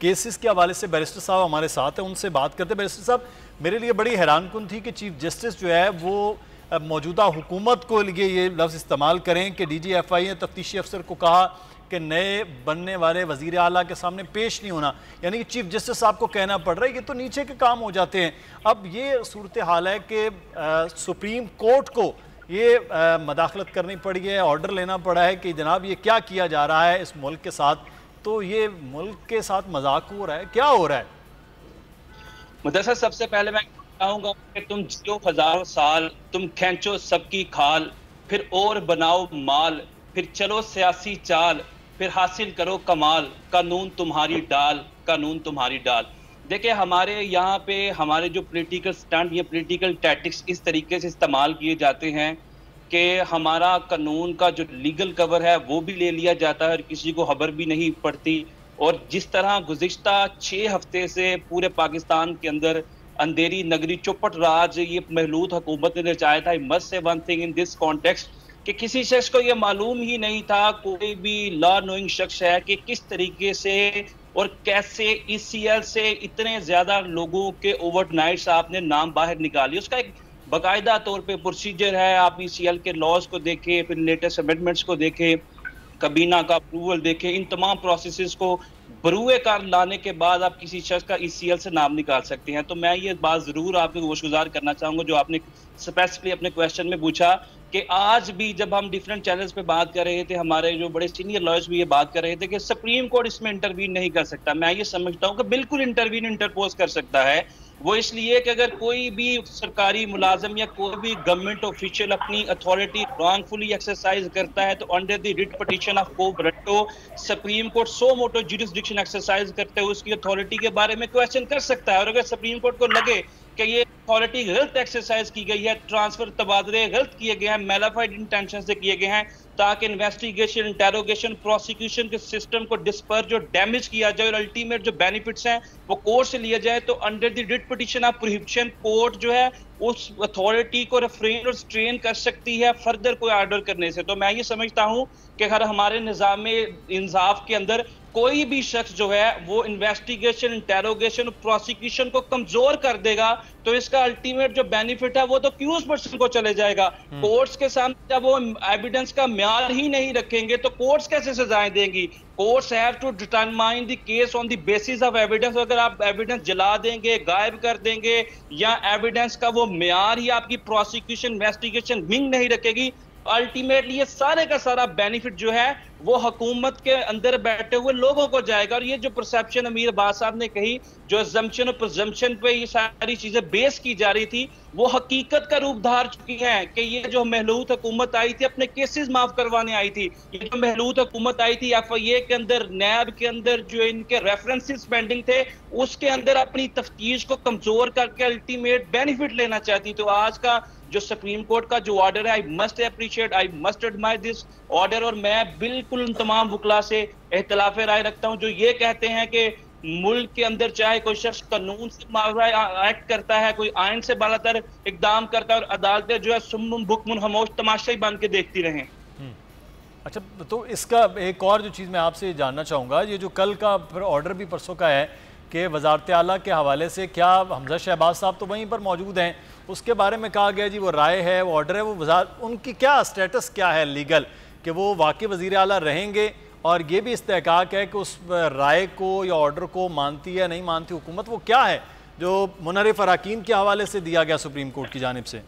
Cases के हवाले से बैरिस्टर साहब हमारे साथ हैं, उनसे बात करते हैं। बैरिस्टर साहब, मेरे लिए बड़ी हैरानकुन थी कि चीफ जस्टिस जो है वो मौजूदा हुकूमत को लिए ये लफ्ज़ इस्तेमाल करें कि DGFI ने तफ्तीशी अफसर को कहा कि नए बनने वाले वज़ीर आला के सामने पेश नहीं होना, यानी कि चीफ जस्टिस साहब को कहना पड़ रहा है। ये तो नीचे के काम हो जाते हैं। अब ये सूरत हाल है कि सुप्रीम कोर्ट को ये मदाखलत करनी पड़ी है, ऑर्डर लेना पड़ा है कि जनाब ये क्या किया जा रहा है इस मुल्क के साथ। तो ये मुल्क के साथ मजाक हो रहा है, क्या हो रहा है? मुदस्सर, सबसे पहले मैं चाहूंगा कि तुम जियो हजारों साल, तुम खींचो सबकी खाल, फिर और बनाओ माल, फिर चलो सियासी चाल, फिर हासिल करो कमाल, कानून तुम्हारी डाल, कानून तुम्हारी डाल। देखिए, हमारे यहाँ पे हमारे जो पॉलिटिकल स्टंट या पॉलिटिकल टैक्टिक्स इस तरीके से इस्तेमाल किए जाते हैं कि हमारा कानून का जो लीगल कवर है वो भी ले लिया जाता है और किसी को खबर भी नहीं पड़ती। और जिस तरह गुज़िश्ता 6 हफ्ते से पूरे पाकिस्तान के अंदर अंधेरी नगरी चौपट राज ये महलूद हुकूमत ने रचाया था। I must say one thing in this context कि किसी शख्स को ये मालूम ही नहीं था, कोई भी लॉ नोइंग शख्स है, कि किस तरीके से और कैसे ECL से इतने ज्यादा लोगों के ओवरनाइट्स आपने नाम बाहर निकाली। उसका एक बाकायदा तौर पे प्रोसीजर है। आप ECL के लॉज को देखें, फिर लेटेस्ट अमेंडमेंट्स को देखें, कबीना का अप्रूवल देखें, इन तमाम प्रोसेसेस को बरूए कार लाने के बाद आप किसी शख्स का ECL से नाम निकाल सकते हैं। तो मैं ये बात जरूर आपको गोशगुजार करना चाहूंगा जो आपने स्पेसिफिकली अपने क्वेश्चन में पूछा कि आज भी जब हम डिफरेंट चैनल्स पे बात कर रहे थे, हमारे जो बड़े सीनियर लॉयर्स भी ये बात कर रहे थे कि सुप्रीम कोर्ट इसमें इंटरवीन नहीं कर सकता। मैं ये समझता हूँ कि बिल्कुल इंटरपोज कर सकता है। वो इसलिए कि अगर कोई भी सरकारी मुलाजिम या कोई भी गवर्नमेंट ऑफिशियल अपनी अथॉरिटी रॉन्गफुली एक्सरसाइज करता है तो under the writ petition of को ब्रेटो सुप्रीम कोर्ट सो मोटो जुरिसडिक्शन एक्सरसाइज करते हुए उसकी अथॉरिटी के बारे में क्वेश्चन कर सकता है। और अगर सुप्रीम कोर्ट को लगे कि ये अथॉरिटी गलत एक्सरसाइज की गई है, ट्रांसफर तबादले गलत किए गए हैं, मेलाफाइड इंटेंशन से किए गए हैं, ताकि इन्वेस्टिगेशन, इंटेरोगेशन, प्रोसिक्यूशन के सिस्टम को डिस्पर्ज और डैमेज किया जाए और अल्टीमेट जो बेनिफिट्स हैं वो कोर्ट से लिए जाए, तो under the writ petition of prohibition court जो है उस अथॉरिटी को रिफ्रेन और स्ट्रेन कर सकती है फर्दर कोई ऑर्डर करने से। तो मैं ये समझता हूं कि अगर हमारे निज़ाम इंसाफ के अंदर कोई भी शख्स जो है वो इन्वेस्टिगेशन, इंटेरोगेशन, प्रोसिक्यूशन को कमजोर कर देगा तो इसका अल्टीमेट जो बेनिफिट है वो तो अक्यूज्ड पर्सन को चले जाएगा। कोर्ट्स के सामने जब वो एविडेंस का म्यार ही नहीं रखेंगे तो कोर्ट्स कैसे सजाएं देंगी? Courts have to determine the case on the basis of evidence. अगर आप एविडेंस जला देंगे, गायब कर देंगे या एविडेंस का वो म्यार ही आपकी प्रोसिक्यूशन, इन्वेस्टिगेशन विंग नहीं रखेगी, अल्टीमेटली ये सारे का सारा बेनिफिट जो है वो हुकूमत के अंदर बैठे हुए लोगों को जाएगा। और ये जो परसेप्शन अमीर अब्बास साहब ने कही, जो अजम्पशन और प्रिजम्पशन पे ये सारी चीजें बेस की जा रही थी, वो हकीकत का रूप धार चुकी हैं कि ये जो महलूद हुकूमत आई थी अपने केसेस माफ करवाने आई थी। ये जो महलूद हुकूमत आई थी FIA के अंदर, नैब के अंदर जो इनके रेफरेंसेस पेंडिंग थे उसके अंदर अपनी तफ्तीश को कमजोर करके अल्टीमेट बेनिफिट लेना चाहती। तो आज का जो सुप्रीम कोर्ट का जो ऑर्डर है, I must appreciate, I must admire this order. और मैं बिल्कुल उन तमाम वकला से इख्तिलाफ राय रखता हूं जो ये कहते हैं कि मुल्क के अंदर चाहे कोई शख्स कानून से मावरा एक्ट करता है, कोई आइन से बालातर इकदाम करता है और अदालतें जो है सुम्मुम बुकमुन खामोश तमाशा ही बन के देखती रहें। अच्छा, तो इसका एक और जो चीज़ मैं आपसे जानना चाहूँगा, ये जो कल का ऑर्डर भी परसों का है कि वज़ारत आला के हवाले से, क्या हमजा शहबाज साहब तो वहीं पर मौजूद हैं, उसके बारे में कहा गया जी वो राय है, वो ऑर्डर है, वो उनकी क्या स्टेटस क्या है लीगल, कि वो वाकई वज़ीर आला रहेंगे? और ये भी इस्तेहकाक है कि उस राय को या ऑर्डर को मानती है नहीं मानती हुकूमत, वो क्या है जो मुनर्रिफ अराकीन के हवाले से दिया गया सुप्रीम कोर्ट की जानिब से?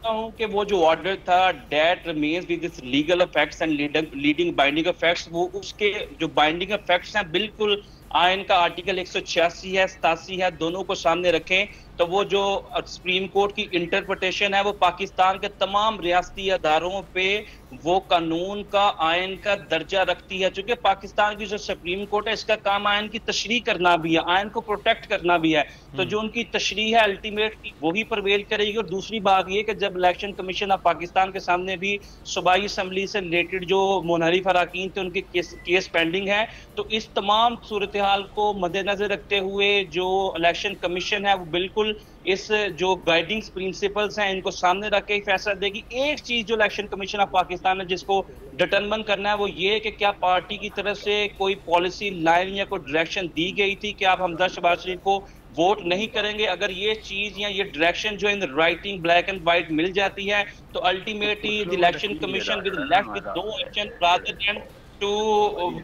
हूं कि वो जो ऑर्डर था that remains with its legal effects and leading binding effects, वो उसके जो बाइंडिंग इफेक्ट्स हैं बिल्कुल आयन का आर्टिकल 186 है, 87 है, दोनों को सामने रखें तो वो जो सुप्रीम कोर्ट की इंटरप्रिटेशन है वो पाकिस्तान के तमाम रियासती अदारों पे वो कानून का, आयन का दर्जा रखती है। चूंकि पाकिस्तान की जो सुप्रीम कोर्ट है इसका काम आयन की तशरीह करना भी है, आयन को प्रोटेक्ट करना भी है, तो जो उनकी तशरीह है अल्टीमेटली वही प्रवेल करेगी। और दूसरी बात ये कि जब इलेक्शन कमीशन ऑफ पाकिस्तान के सामने भी सूबाई असम्बली से रिलेटेड जो मुनहरिफ अराकीन थे उनके केस पेंडिंग है, तो इस तमाम सूरत सूरत हाल को मद्देनजर रखते हुए जो इलेक्शन कमीशन है वो बिल्कुल इस जो गाइडिंग प्रिंसिपल्स हैं इनको सामने रख के ही फैसला देगी। एक चीज जो इलेक्शन कमीशन ऑफ पाकिस्तान है जिसको डिटरमिन करना है वो ये कि क्या पार्टी की तरफ से कोई पॉलिसी लाइन या कोई डायरेक्शन दी गई थी कि आप हमजा शहबाज शरीफ को वोट नहीं करेंगे। अगर ये चीज या ये डायरेक्शन जो in writing black and white मिल जाती है तो ultimately the election commission with left with no option rather than to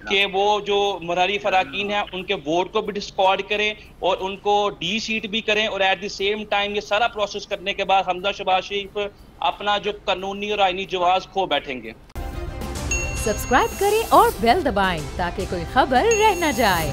के वो जो मुरारिफ अराकीन है उनके वोट को भी डिस्कार्ड करें और उनको डी सीट भी करें और एट द सेम टाइम ये सारा प्रोसेस करने के बाद हमजा शहबाज शरीफ अपना जो कानूनी और आईनी जवाज खो बैठेंगे। सब्सक्राइब करें और बेल दबाएं ताकि कोई खबर रह न जाए।